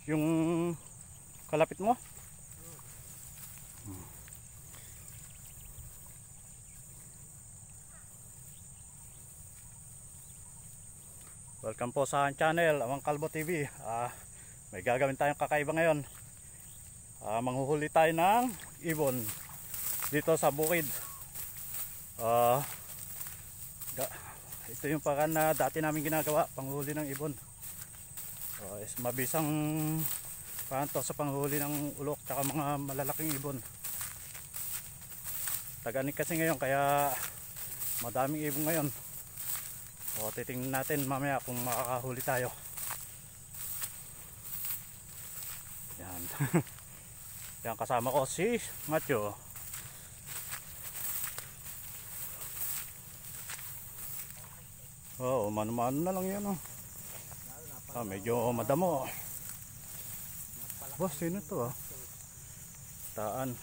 Yung kalapit mo? Welcome po sa aking channel, Amang Kalbo TV. May gagawin tayong kakaiba ngayon. Manghuhuli tayo ng ibon dito sa bukid. Ito yung paraan na dati namin ginagawa, panghuli ng ibon. Mabisang paraan to sa panghuli ng ulok tsaka mga malalaking ibon. Taganik kasi ngayon kaya madaming ibon ngayon. Titingnan natin mamaya kung makakahuli tayo. Yan. Yan, kasama ko si Matthew. Mano-mano na lang yan. Medyo madamo. Boss, sino to? Taan.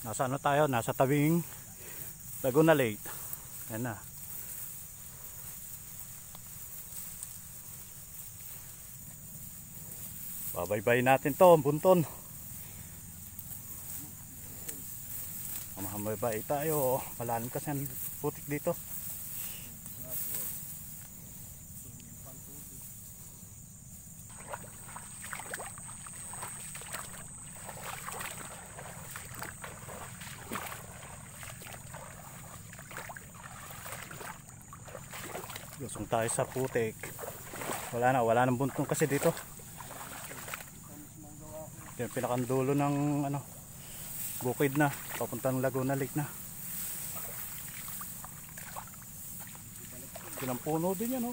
Nasa ano tayo? Nasa tabing Laguna Lake. Yan na. Babaybay natin to, bunton. Mahamabay tayo. Malalim kasi ang putik dito. Lusong tayo sa putik. Wala nang buntong kasi dito. Yung pinakandulo ng bukid na, papuntang Laguna Lake na. Ilang puno din yan,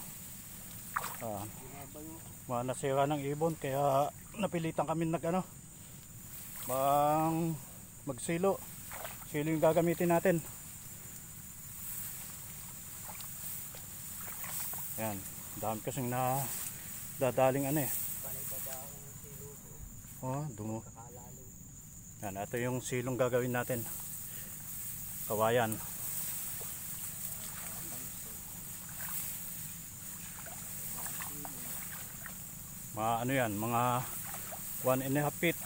mga nasira ng ibon, kaya napilitan kami magsilo. Silo yung gagamitin natin. Yan, dami kasing dadaling dungo. Yan, ito yung silong gagawin natin. Kawayan. Mga 1.5 feet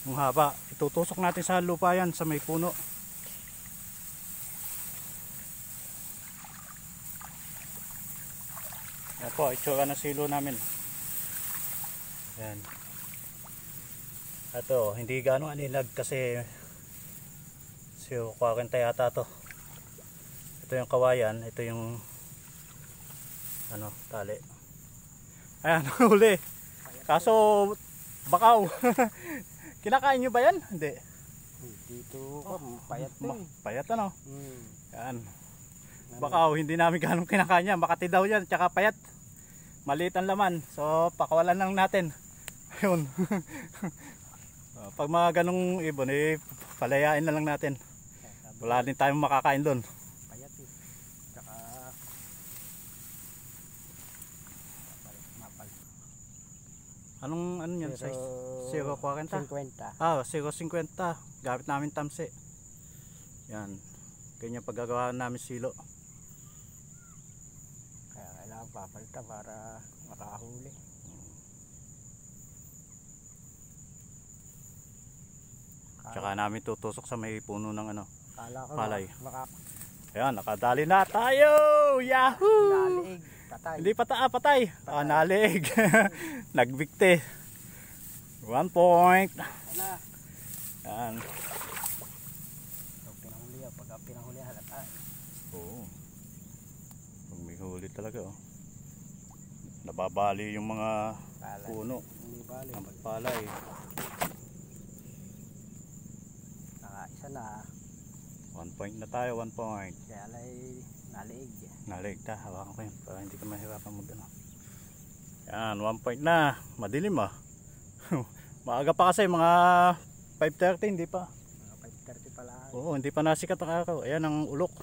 ang haba. Itutusok natin sa lupa yan, sa may puno. Yan po, itsura na silo namin. Yan. Ito, hindi gaano anilag kasi 40 yata to. Ito yung kawayan, ito yung tali. Ayan, huli. Kaso bakaw. Kinakain nyo ba yan? Hindi. Dito payat na. Payat Yan. Bakaw, hindi namin ganong kinakain yan. Makati daw yan, tsaka payat. Maliit ang laman. So, pakawalan lang natin. Ayun. Pag mga ganong ibon, palayain na lang natin. Wala din tayong makakain doon. Payat tsaka mapal. Anong yan? 0.40? 50. 0.50. Gamit namin tamsi. Yan. Ganyan paggagawa namin silo. Kaya kailangan papalta para makahuli. Tsaka namin tutusok sa may puno ng palay. Ayan, nakadali na tayo! Yahoo! Nalig, patay. Hindi patay. Nalig. Nagbigte. 1 point. Ayan. Pag pinahuli halata. Oo. Pag may huli talaga nababali yung mga puno. Ang palay. Isa na 1 point na tayo, 1 point. kaya nalig. Nalig ta, hawakan ko yun para hindi ka mahirapan mo doon. Yan, 1 point na. Madilim maaga pa kasi, mga 5:30, hindi pa. Mga 5:30 pala. Oo, hindi pa nasikat ang araw. Ayan ang ulok.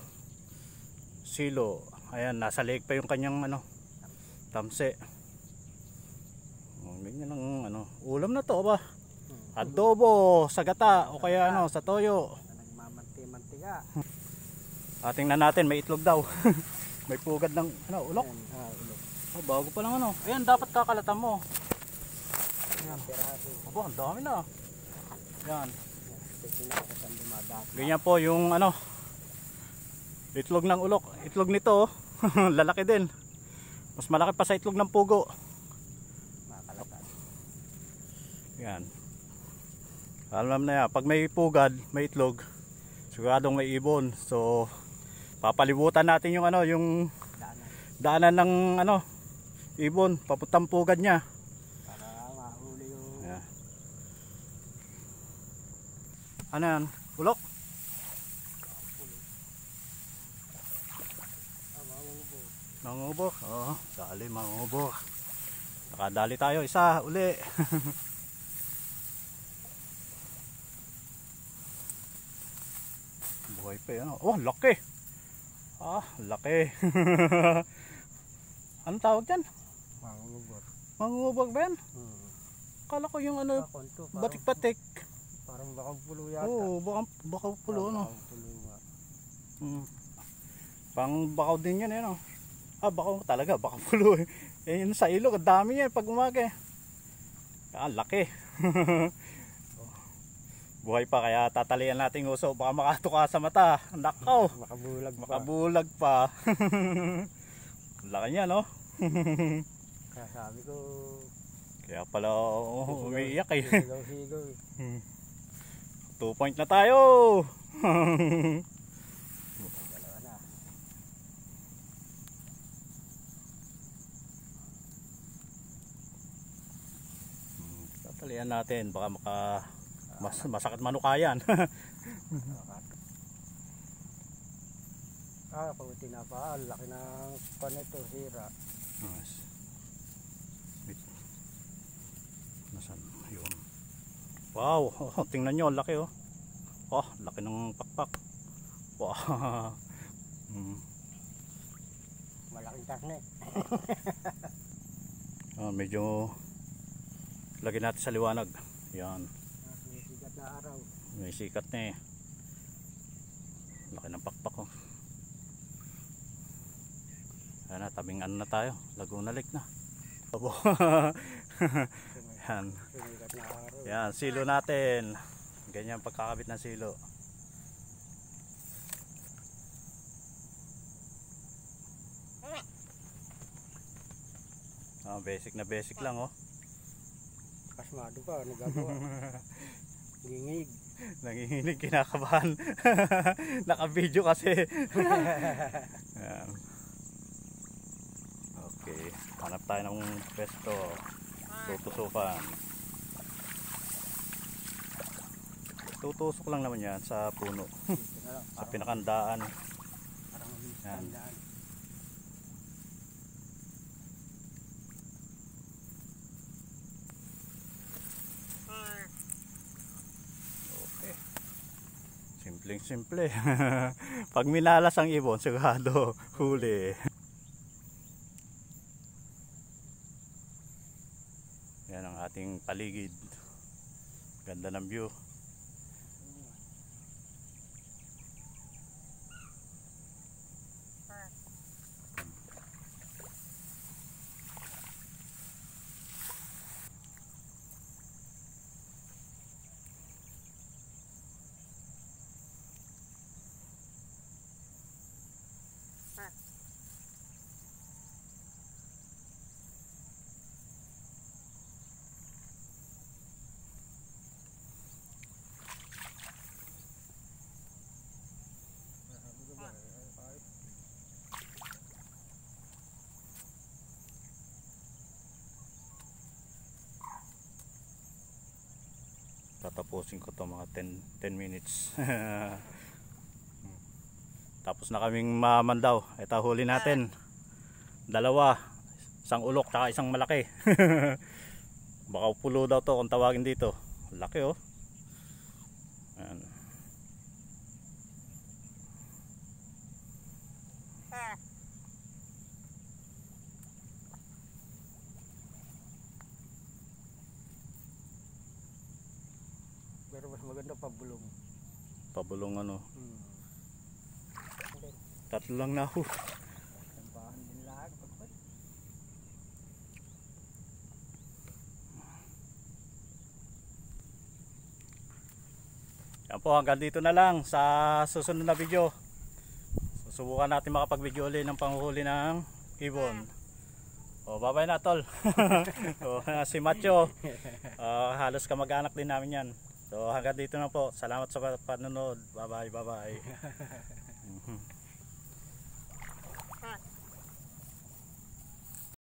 Silo. Ayan, nasa leeg pa yung kanyang tamse. Ganyan ang ulam na to ba? Adobo sa gata o kaya sa toyo. Nagmamanti-mantiga. Tingnan natin, may itlog daw. May pugad ng ulok. Ulok. Oh, bago pa lang ano. Ayan, dapat kakalatan mo. Ayan. Piraso. Aba, ang dami na. Yan. Kasi na ako saan dumadaan. Ganyan po yung ano, itlog ng ulok. Itlog nito, oh. Lalaki din. Mas malaki pa sa itlog ng pugo. Makakalatan. Yan. Alam na yan, pag may pugad, may itlog, siguradong may ibon. So, papalibutan natin yung ano, yung daanan ng ano, ibon, papuntang pugad niya. Para mahuli yung... Yeah. Ano yan? Ulok? Mangubo. Oo, dali mangubo. Nakadali tayo isa uli. Buhay pa yan. Oh, laki. Ah, laki. Anong tawag dyan? Mangubot. Mangubog ba yan? Kala ko yung ano, batik-batik. Parang bakang pulo yata. Oo, bakaw pulo ano. Bakang pulo nga. Pang bakaw din yan ano. Ah, bakaw talaga, bakaw pulo eh. Eh, yun sa ilog, ang dami yan pag umaga eh. Ah, laki. Buhay pa, kaya tatalian natin uso, baka makatuka sa mata. Nakaw. Makabulag pa. Laki niya no. Kaya sabi ko, kaya pala umiiyak eh. sigaw eh. 2 point na tayo. Dalawa na. Tatalian natin, baka masakit manukayan. Pauti na pa. Laki ng panito, hira. Nice. Nasaan? Yun. Wow, oh, tingnan nyo, laki oh. Oh, laki ng pakpak. Wow. Malaking karne. Medyo lagyan natin sa liwanag. Yan. May sikat na araw. May sikat na eh. Laki ng pakpak oh. Ayan na, tabing ano na tayo. Laguna Lake na. Abo. Yan. Sumikat na araw. Yan, silo natin. Ganyan pagkakabit ng silo. Basic na basic lang oh. Kasmado pa, nagagawa. Gingig. Nanginginig, kinakabahan. Naka-video kasi. Yan. Okay, hanap tayo ng pwesto. Tutusukan. Tutusok lang naman yan sa puno. Sa pinakandaan. Yan. Okay. Simpleng simple. Pag minalas ang ibon, sigurado huli. Yan ang ating paligid. Ganda ng view. Tatapusin ko to mga 10 minutes. Tapos na kaming mamandaw. Ito huli natin. Dalawa. Isang ulok tsaka isang malaki. Baka pulo daw to kung tawagin dito. Laki oh. Ayan. Pero mas maganda pabulong. Pabulong ano. Tatlo lang na ho. Tambahan din lahat. Yan po, hanggang dito na lang sa susunod na video. Susubukan natin makapag-video ulit ng panghuli ng ibon. O, bye-bye na tol. O, si Macho, halos kamag-anak din namin yan. So hanggang dito na po. Salamat sa panonood. Bye-bye, bye-bye.